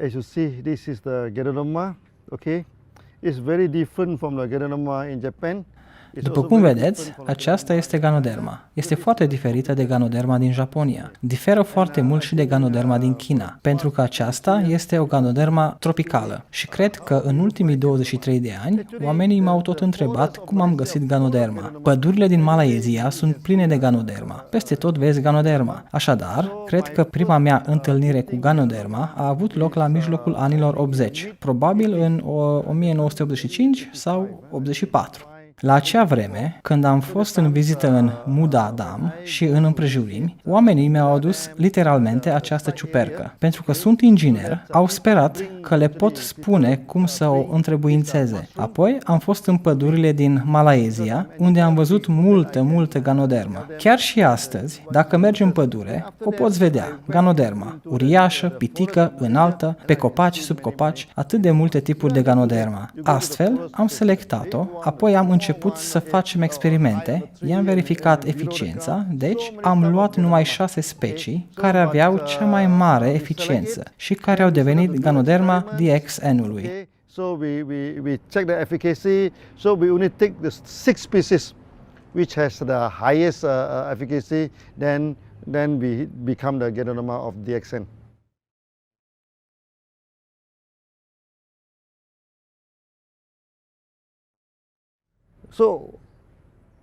As you see, this is the Ganoderma. Okay, it's very different from the Ganoderma in Japan. După cum vedeți, aceasta este Ganoderma. Este foarte diferită de Ganoderma din Japonia. Diferă foarte mult și de Ganoderma din China, pentru că aceasta este o Ganoderma tropicală. Și cred că în ultimii 23 de ani, oamenii m-au tot întrebat cum am găsit Ganoderma. Pădurile din Malaysia sunt pline de Ganoderma. Peste tot vezi Ganoderma. Așadar, cred că prima mea întâlnire cu Ganoderma a avut loc la mijlocul anilor 80, probabil în 1985 sau 84. La acea vreme, când am fost în vizită în Muda Dam și în împrejurimi, oamenii mi-au adus literalmente această ciupercă. Pentru că sunt inginer, au sperat că le pot spune cum să o întrebuințeze. Apoi am fost în pădurile din Malaysia, unde am văzut multă Ganoderma. Chiar și astăzi, dacă mergi în pădure, o poți vedea. Ganoderma, uriașă, pitică, înaltă, pe copaci, sub copaci, atât de multe tipuri de Ganoderma. Astfel, am selectat-o, apoi am început să facem experimente, i-am verificat eficiența, deci am luat numai 6 specii care aveau cea mai mare eficiență și care au devenit Ganoderma DXN-ului. So we check the efficacy. So we only take the 6 species which has the highest efficacy. Then we become the Ganoderma of DXN.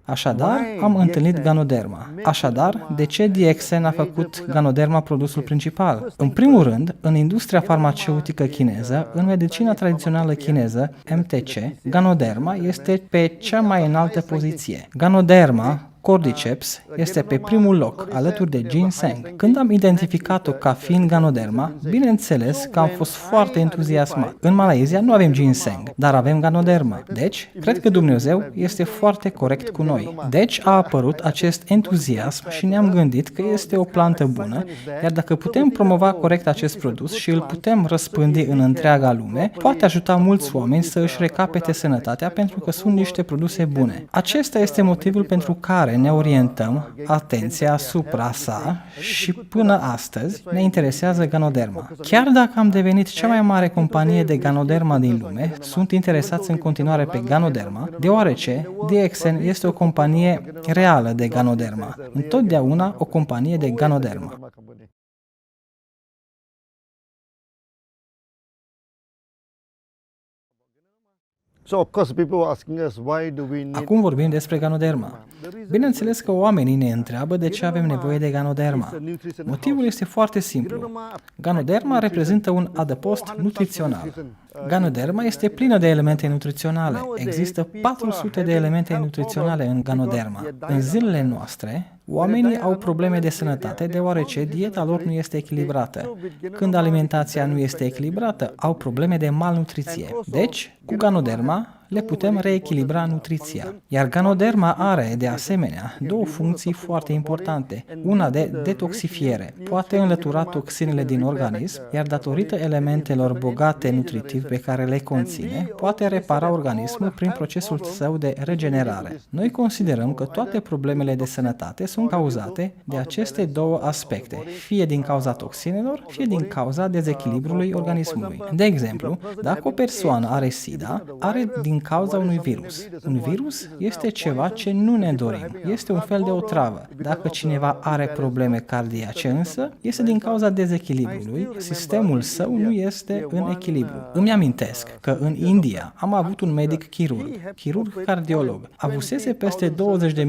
Așadar, am întâlnit Ganoderma. Așadar, de ce DXN a făcut Ganoderma produsul principal? În primul rând, în industria farmaceutică chineză, în medicina tradițională chineză, MTC, Ganoderma este pe cea mai înaltă poziție. Ganoderma Cordyceps este pe primul loc, alături de ginseng. Când am identificat-o ca fiind Ganoderma, bineînțeles că am fost foarte entuziasmat. În Malaysia nu avem ginseng, dar avem Ganoderma. Deci, cred că Dumnezeu este foarte corect cu noi. Deci a apărut acest entuziasm și ne-am gândit că este o plantă bună, iar dacă putem promova corect acest produs și îl putem răspândi în întreaga lume, poate ajuta mulți oameni să își recapete sănătatea pentru că sunt niște produse bune. Acesta este motivul pentru care ne orientăm atenția asupra sa și până astăzi ne interesează Ganoderma. Chiar dacă am devenit cea mai mare companie de Ganoderma din lume, sunt interesați în continuare pe Ganoderma, deoarece DXN este o companie reală de Ganoderma, întotdeauna o companie de Ganoderma. Acum vorbim despre Ganoderma. Bineînțeles că oamenii ne întreabă de ce avem nevoie de Ganoderma. Motivul este foarte simplu. Ganoderma reprezintă un adăpost nutrițional. Ganoderma este plină de elemente nutriționale. Există 400 de elemente nutriționale în Ganoderma. În zilele noastre, oamenii au probleme de sănătate deoarece dieta lor nu este echilibrată. Când alimentația nu este echilibrată, au probleme de malnutriție. Deci, cu Ganoderma le putem reechilibra nutriția. Iar Ganoderma are, de asemenea, două funcții foarte importante. Una de detoxifiere. Poate înlătura toxinele din organism, iar datorită elementelor bogate nutritiv pe care le conține, poate repara organismul prin procesul său de regenerare. Noi considerăm că toate problemele de sănătate sunt cauzate de aceste două aspecte, fie din cauza toxinelor, fie din cauza dezechilibrului organismului. De exemplu, dacă o persoană are SIDA, are din cauza unui virus. Un virus este ceva ce nu ne dorim, este un fel de otravă. Dacă cineva are probleme cardiace însă, este din cauza dezechilibrului, sistemul său nu este în echilibru. Îmi amintesc că în India am avut un medic chirurg cardiolog. Avusese peste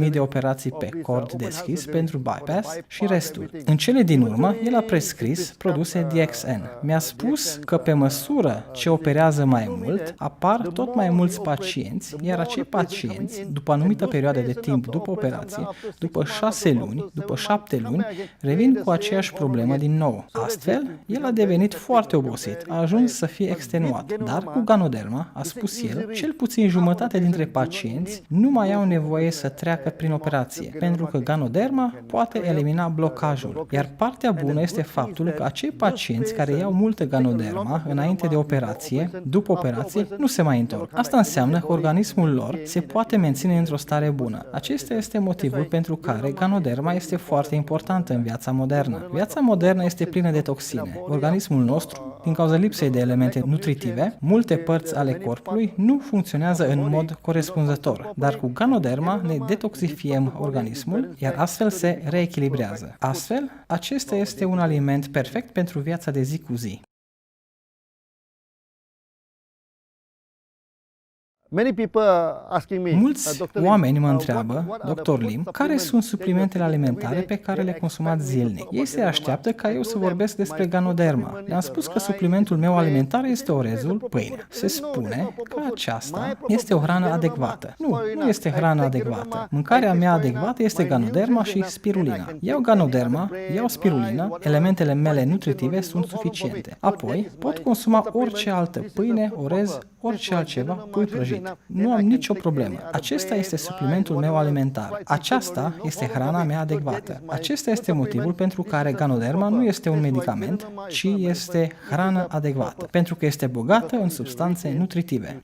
20.000 de operații pe cord deschis pentru bypass și restul. În cele din urmă, el a prescris produse DXN. Mi-a spus că pe măsură ce operează mai mult, apar tot mai mulți pacienți, iar acei pacienți, după anumită perioadă de timp după operație, după 6 luni, după 7 luni, revin cu aceeași problemă din nou. Astfel, el a devenit foarte obosit, a ajuns să fie extenuat, dar cu Ganoderma, a spus el, cel puțin jumătate dintre pacienți nu mai au nevoie să treacă prin operație, pentru că Ganoderma poate elimina blocajul. Iar partea bună este faptul că acei pacienți care iau multă Ganoderma înainte de operație, după operație, nu se mai întorc. Asta înseamnă că organismul lor se poate menține într-o stare bună. Acesta este motivul pentru care Ganoderma este foarte importantă în viața modernă. Viața modernă este plină de toxine. Organismul nostru, din cauza lipsei de elemente nutritive, multe părți ale corpului nu funcționează în mod corespunzător, dar cu Ganoderma ne detoxifiem organismul, iar astfel se reechilibrează. Astfel, acesta este un aliment perfect pentru viața de zi cu zi. Mulți oameni mă întreabă, Dr. Lim, care sunt suplimentele alimentare pe care le consumați zilnic. Ei se așteaptă ca eu să vorbesc despre Ganoderma. Le-am spus că suplimentul meu alimentar este orezul, pâine. Se spune că aceasta este o hrană adecvată. Nu este hrană adecvată. Mâncarea mea adecvată este Ganoderma și spirulina. Iau Ganoderma, iau spirulina, elementele mele nutritive sunt suficiente. Apoi pot consuma orice altă pâine, orez, orice altceva, pui prăjit. Nu am nicio problemă. Acesta este suplimentul meu alimentar. Aceasta este hrana mea adecvată. Acesta este motivul pentru care Ganoderma nu este un medicament, ci este hrană adecvată, pentru că este bogată în substanțe nutritive.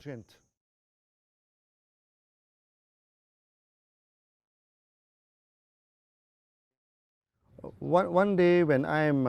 One day when I'm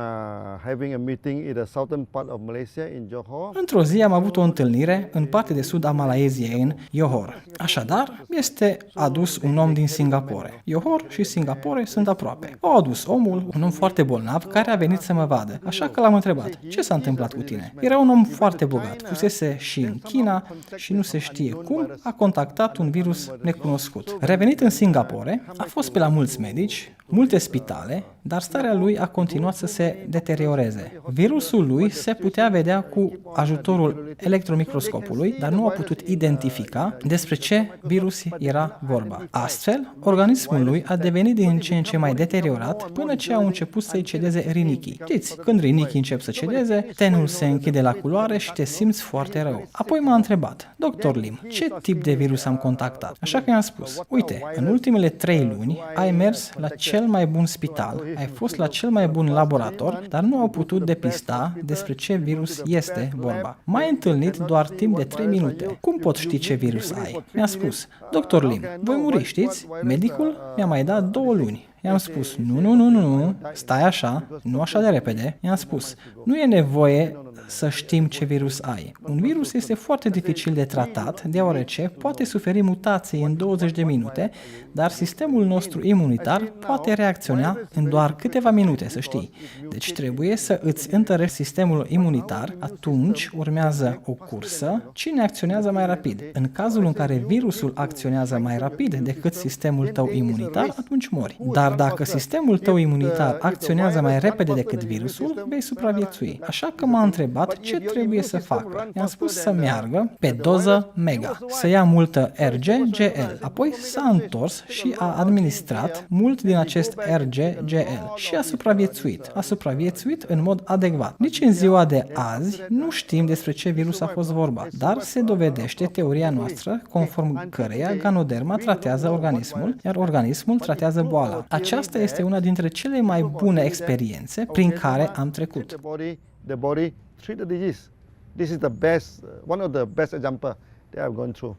having a meeting in the southern part of Malaysia in Johor. Într-o zi am avut o întâlnire în partea de sud a Malaysiei, în Johor. Așadar, este adus un om din Singapore. Johor și Singapore sunt aproape. Au adus omul, un om foarte bolnav, care a venit să mă vadă. Așa că l-am întrebat, ce s-a întâmplat cu tine? Era un om foarte bogat, fusese și în China și nu se știe cum a contactat un virus necunoscut. Revenit în Singapore, a fost pe la mulți medici, multe spitale, dar starea lui a continuat să se deterioreze. Virusul lui se putea vedea cu ajutorul electromicroscopului, dar nu a putut identifica despre ce virus era vorba. Astfel, organismul lui a devenit din ce în ce mai deteriorat până ce au început să-i cedeze rinichii. Știți, când rinichii încep să cedeze, tenul se închide la culoare și te simți foarte rău. Apoi m-a întrebat, Dr. Lim, ce tip de virus am contactat? Așa că i-am spus, uite, în ultimele 3 luni ai mers la cel mai bun spital, ai fost la cel mai bun laborator, dar nu au putut depista despre ce virus este vorba. M-ai întâlnit doar timp de 3 minute. Cum pot ști ce virus ai? Mi-a spus, Dr. Lim, voi muri, știți? Medicul mi-a mai dat 2 luni. I-am spus, nu, stai așa, nu așa de repede. I-am spus, nu e nevoie să știm ce virus ai. Un virus este foarte dificil de tratat, deoarece poate suferi mutații în 20 de minute, dar sistemul nostru imunitar poate reacționa în doar câteva minute, să știi. Deci trebuie să îți întărești sistemul imunitar, atunci urmează o cursă, cine acționează mai rapid. În cazul în care virusul acționează mai rapid decât sistemul tău imunitar, atunci mori. Dar dacă sistemul tău imunitar acționează mai repede decât virusul, vei supraviețui. Așa că m-a întrebat ce trebuie să facă. I-am spus să meargă pe doză mega, să ia multă RGGL. Apoi s-a întors și a administrat mult din acest RGGL și a supraviețuit. A supraviețuit în mod adecvat. Nici în ziua de azi nu știm despre ce virus a fost vorba, dar se dovedește teoria noastră conform căreia Ganoderma tratează organismul, iar organismul tratează boala. Aceasta este una dintre cele mai bune experiențe prin care am trecut. The body treat the disease. This is the best, one of the best example that I've gone through.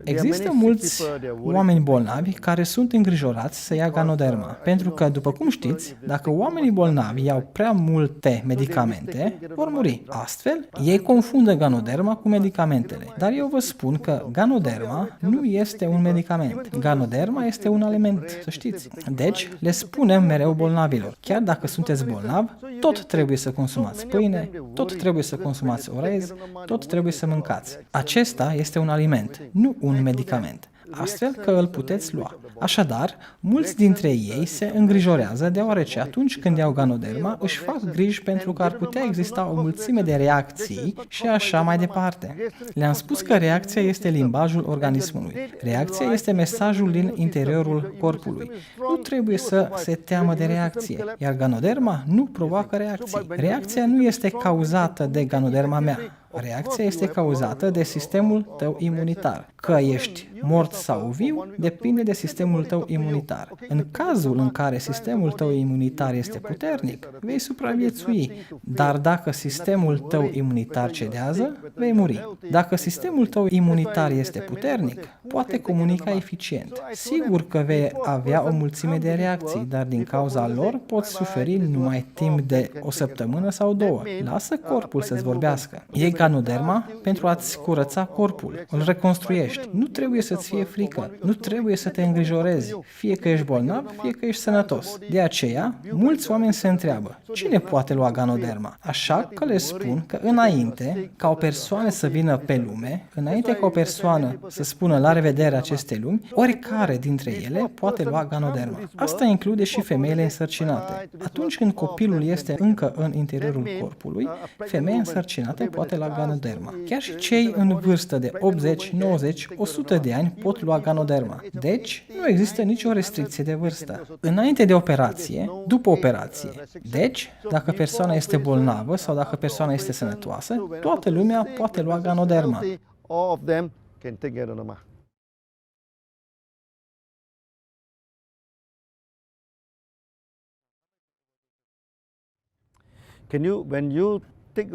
Există mulți oameni bolnavi care sunt îngrijorați să ia Ganoderma, pentru că, după cum știți, dacă oamenii bolnavi iau prea multe medicamente, vor muri. Astfel, ei confundă Ganoderma cu medicamentele. Dar eu vă spun că Ganoderma nu este un medicament. Ganoderma este un aliment, să știți. Deci, le spunem mereu bolnavilor, chiar dacă sunteți bolnavi, tot trebuie să consumați pâine, tot trebuie să consumați orez, tot trebuie să mâncați. Acesta este un aliment, nu un medicament, astfel că îl puteți lua. Așadar, mulți dintre ei se îngrijorează deoarece atunci când iau Ganoderma își fac griji pentru că ar putea exista o mulțime de reacții și așa mai departe. Le-am spus că reacția este limbajul organismului. Reacția este mesajul din interiorul corpului. Nu trebuie să se teamă de reacție, iar Ganoderma nu provoacă reacții. Reacția nu este cauzată de Ganoderma mea. Reacția este cauzată de sistemul tău imunitar. Că ești mort sau viu depinde de sistemul tău imunitar. În cazul în care sistemul tău imunitar este puternic, vei supraviețui, dar dacă sistemul tău imunitar cedează, vei muri. Dacă sistemul tău imunitar este puternic, poate comunica eficient. Sigur că vei avea o mulțime de reacții, dar din cauza lor poți suferi numai timp de o săptămână sau două. Lasă corpul să-ți vorbească. Iei Ganoderma pentru a-ți curăța corpul. Îl reconstruiești. Nu trebuie să-ți fie frică. Nu trebuie să te îngrijorezi. Fie că ești bolnav, fie că ești sănătos. De aceea, mulți oameni se întreabă, cine poate lua Ganoderma? Așa că le spun că înainte ca o persoană să vină pe lume, înainte ca o persoană să spună la revedere acestei lumi, oricare dintre ele poate lua Ganoderma. Asta include și femeile însărcinate. Atunci când copilul este încă în interiorul corpului, femeia însărcinată poate lua Ganoderma. Chiar și cei în vârstă de 80, 90, 100 de ani pot lua Ganoderma. Deci, nu există nicio restricție de vârstă. Înainte de operație, după operație. Deci, dacă persoana este bolnavă sau dacă persoana este sănătoasă, toată lumea poate lua Ganoderma. All of them can take Ganoderma.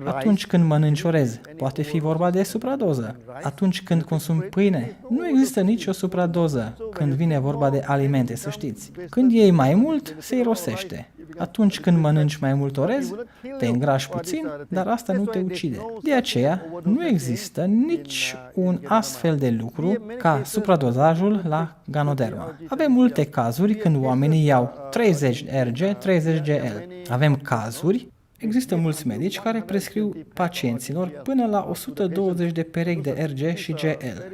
Atunci când mănânci orez, poate fi vorba de supradoză. Atunci când consumi pâine, nu există nicio supradoză când vine vorba de alimente, să știți. Când iei mai mult, se irosește. Atunci când mănânci mai mult orez, te îngrași puțin, dar asta nu te ucide. De aceea, nu există nici un astfel de lucru ca supradozajul la Ganoderma. Avem multe cazuri când oamenii iau 30 Rg, 30 Gl. Avem cazuri. Există mulți medici care prescriu pacienților până la 120 de perechi de Rg și Gl.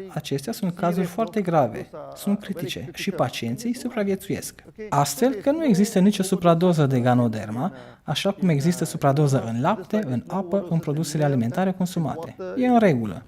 Acestea sunt cazuri foarte grave, sunt critice și pacienții supraviețuiesc. Astfel că nu există nicio supradoză de Ganoderma, așa cum există supradoză în lapte, în apă, în produsele alimentare consumate. E în regulă.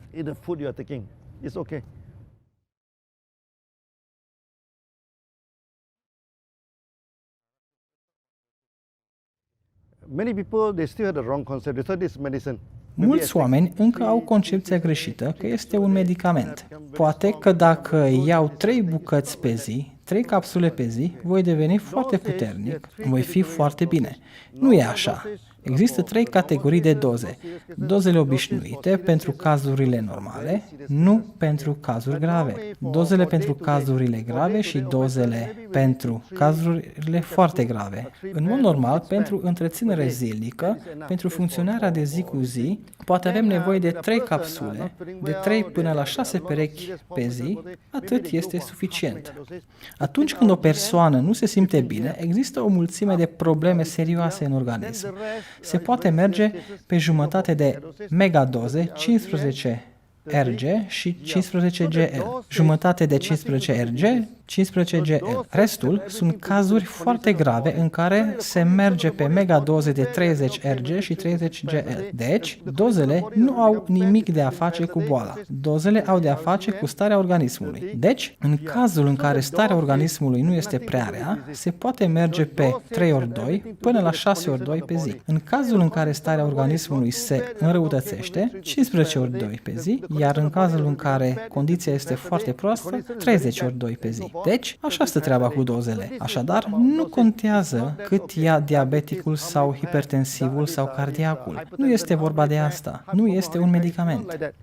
Mulți oameni încă au concepția greșită că este un medicament. Poate că dacă iau 3 bucăți pe zi, 3 capsule pe zi, voi deveni foarte puternic, voi fi foarte bine. Nu e așa. Există 3 categorii de doze. Dozele obișnuite pentru cazurile normale, nu pentru cazuri grave. Dozele pentru cazurile grave și dozele pentru cazurile foarte grave. În mod normal, pentru întreținere zilnică, pentru funcționarea de zi cu zi, poate avem nevoie de 3 capsule, de 3 până la 6 perechi pe zi, atât este suficient. Atunci când o persoană nu se simte bine, există o mulțime de probleme serioase în organism. Se poate merge pe jumătate de megadoze, 15 Rg și 15 Gl. Jumătate de 15 Rg, 15 Gl. Restul sunt cazuri foarte grave în care se merge pe megadoze de 30 Rg și 30 Gl. Deci, dozele nu au nimic de a face cu boala. Dozele au de a face cu starea organismului. Deci, în cazul în care starea organismului nu este prea rea, se poate merge pe 3 ori 2 până la 6 ori 2 pe zi. În cazul în care starea organismului se înrăutățește, 15 ori 2 pe zi, iar în cazul în care condiția este foarte proastă, 30 ori 2 pe zi. Deci, așa stă treaba cu dozele. Așadar, nu contează cât ia diabeticul sau hipertensivul sau cardiacul. Nu este vorba de asta. Nu este un medicament.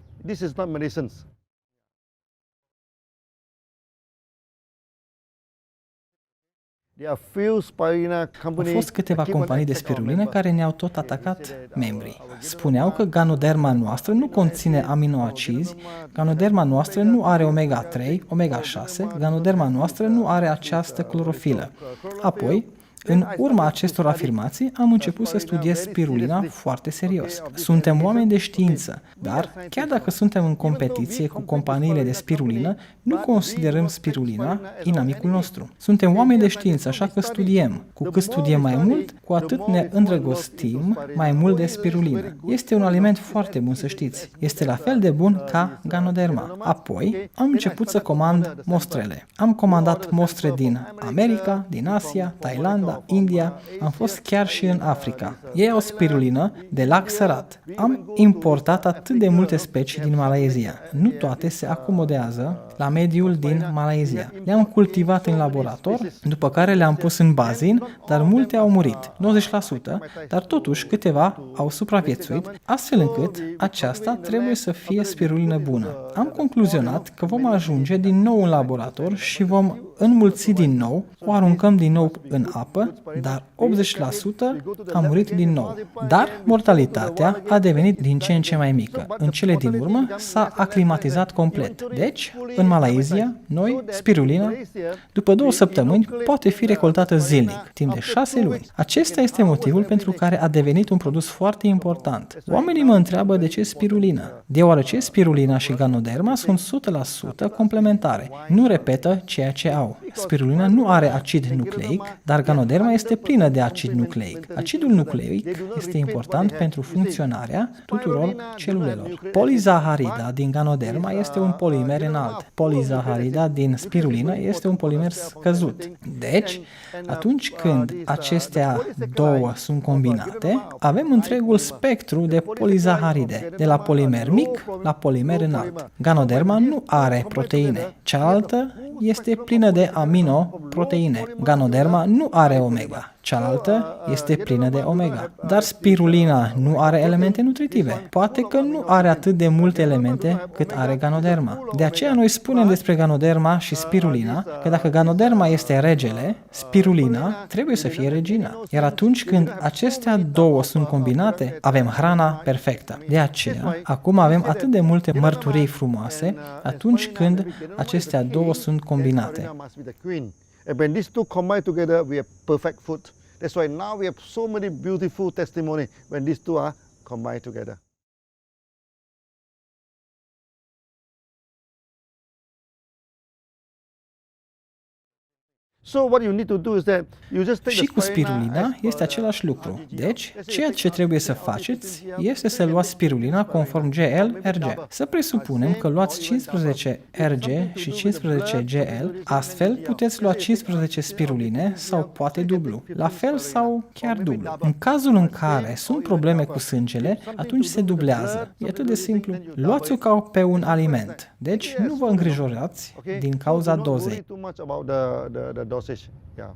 Au fost câteva companii de spirulină care ne-au tot atacat membrii. Spuneau că Ganoderma noastră nu conține aminoacizi, Ganoderma noastră nu are omega-3, omega-6, Ganoderma noastră nu are această clorofilă. Apoi, în urma acestor afirmații, am început să studiez spirulina foarte serios. Suntem oameni de știință, dar chiar dacă suntem în competiție cu companiile de spirulină, nu considerăm spirulina inamicul nostru. Suntem oameni de știință, așa că studiem. Cu cât studiem mai mult, cu atât ne îndrăgostim mai mult de spirulină. Este un aliment foarte bun, să știți. Este la fel de bun ca Ganoderma. Apoi, am început să comand mostrele. Am comandat mostre din America, din Asia, Thailanda, Canada, India, am fost chiar și în Africa. Ei au spirulină de lac sărat. Am importat atât de multe specii din Malaysia. Nu toate se acomodează la mediul din Malaysia. Le-am cultivat în laborator, după care le-am pus în bazin, dar multe au murit, 90%, dar totuși câteva au supraviețuit, astfel încât aceasta trebuie să fie spirulină bună. Am concluzionat că vom ajunge din nou în laborator și vom înmulți din nou, o aruncăm din nou în apă, dar 80% a murit din nou. Dar mortalitatea a devenit din ce în ce mai mică. În cele din urmă s-a aclimatizat complet. Deci, în Malaysia, noi, spirulina, după 2 săptămâni, poate fi recoltată zilnic, timp de 6 luni. Acesta este motivul pentru care a devenit un produs foarte important. Oamenii mă întreabă de ce spirulină, deoarece spirulina și Ganoderma sunt 100% complementare. Nu repetă ceea ce au. Spirulina nu are acid nucleic, dar Ganoderma este plină de acid nucleic. Acidul nucleic este important pentru funcționarea tuturor celulelor. Polizaharida din Ganoderma este un polimer înalt. Polizaharida din spirulină este un polimer scăzut. Deci, atunci când acestea două sunt combinate, avem întregul spectru de polizaharide, de la polimer mic la polimer înalt. Ganoderma nu are proteine. Cealaltă este plină de aminoproteine. Ganoderma nu are omega. Cealaltă este plină de omega. Dar spirulina nu are elemente nutritive. Poate că nu are atât de multe elemente cât are Ganoderma. De aceea noi spunem despre Ganoderma și spirulina că dacă Ganoderma este regele, spirulina trebuie să fie regina. Iar atunci când acestea două sunt combinate, avem hrana perfectă. De aceea, acum avem atât de multe mărturii frumoase atunci când acestea două sunt combinate. And when these two combine together, we have perfect food. That's why now we have so many beautiful testimony when these two are combined together. So what you need to do is that you just take și cu spirulina este același lucru. Deci, ceea ce trebuie să faceți este să luați spirulina conform GL-RG. Să presupunem că luați 15 RG și 15 GL, astfel puteți lua 15 spiruline sau poate dublu, la fel sau chiar dublu. În cazul în care sunt probleme cu sângele, atunci se dublează. E atât de simplu. Luați-o ca pe un aliment. Deci, nu vă îngrijorați din cauza dozei. Dosage, yeah.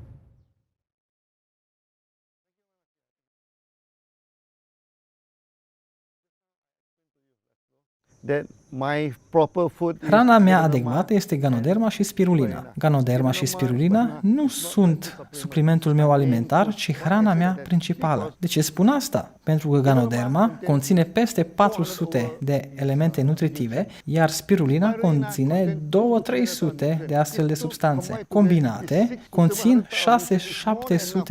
That my proper food. Hrana mea adecvată este Ganoderma și spirulina. Ganoderma și spirulina nu sunt suplimentul meu alimentar, ci hrana mea principală. De ce spun asta? Pentru că Ganoderma conține peste 400 de elemente nutritive, iar spirulina conține 200-300 de astfel de substanțe. Combinate, conțin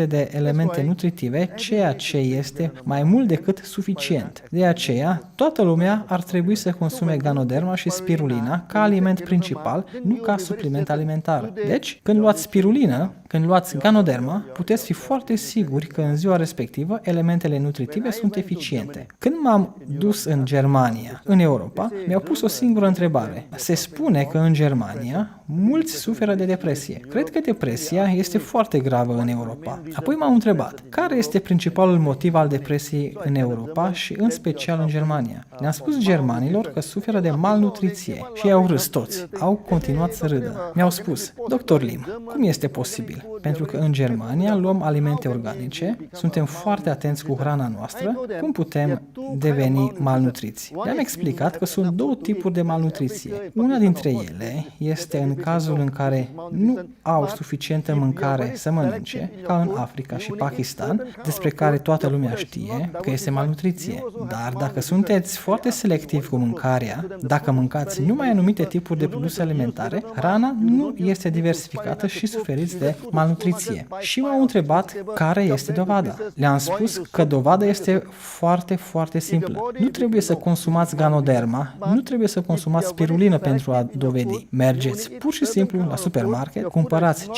600-700 de elemente nutritive, ceea ce este mai mult decât suficient. De aceea, toată lumea ar trebui să consume Ganoderma și spirulina ca aliment principal, nu ca supliment alimentar. Deci, când luați spirulină, când luați Ganoderma, puteți fi foarte siguri că în ziua respectivă elementele nutritive sunt eficiente. Când m-am dus în Germania, în Europa, mi-au pus o singură întrebare. Se spune că în Germania mulți suferă de depresie. Cred că depresia este foarte gravă în Europa. Apoi m-am întrebat, care este principalul motiv al depresiei în Europa și în special în Germania? Le-am spus germanilor că suferă de malnutriție și i-au râs toți. Au continuat să râdă. Mi-au spus, Dr. Lim, cum este posibil? Pentru că în Germania luăm alimente organice, suntem foarte atenți cu hrana noastră, cum putem deveni malnutriți? Le-am explicat că sunt două tipuri de malnutriție. Una dintre ele este în cazul în care nu au suficientă mâncare să mănânce, ca în Africa și Pakistan, despre care toată lumea știe că este malnutriție. Dar dacă sunteți foarte selectivi cu mâncarea, dacă mâncați numai anumite tipuri de produse alimentare, hrana nu este diversificată și suferiți de malnutriție. Și m-au întrebat care este dovada. Le-am spus că dovada este foarte, foarte simplă. Nu trebuie să consumați Ganoderma, nu trebuie să consumați spirulină pentru a dovedi. Mergeți pur și simplu la supermarket, cumpărați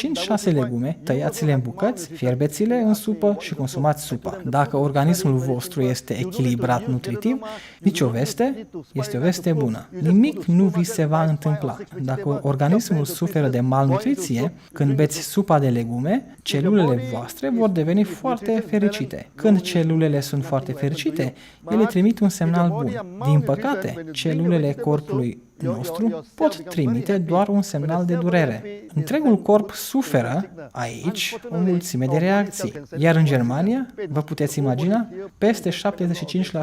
5-6 legume, tăiați-le în bucăți, fierbeți-le în supă și consumați supa. Dacă organismul vostru este echilibrat nutritiv, nicio veste este o veste bună. Nimic nu vi se va întâmpla. Dacă organismul suferă de malnutriție, când beți supa de legume, celulele voastre vor deveni foarte fericite. Când celulele sunt foarte fericite, ele trimit un semnal bun. Din păcate, celulele corpului nostru pot trimite doar un semnal de durere. Întregul corp suferă aici o mulțime de reacții. Iar în Germania, vă puteți imagina, peste 75%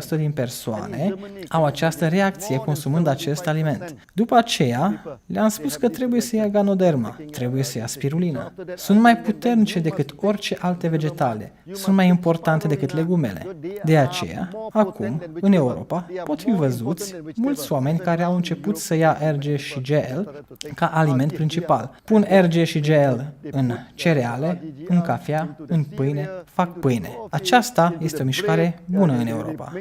din persoane au această reacție consumând acest aliment. După aceea, le-am spus că trebuie să ia Ganoderma, trebuie să ia spirulină. Sunt mai puternice decât orice alte vegetale, sunt mai importante decât legumele. De aceea, acum, în Europa, pot fi văzuți mulți oameni care au început să ia RG și GL ca aliment principal. Pun RG și GL în cereale, în cafea, în pâine, fac pâine. Aceasta este o mișcare bună în Europa.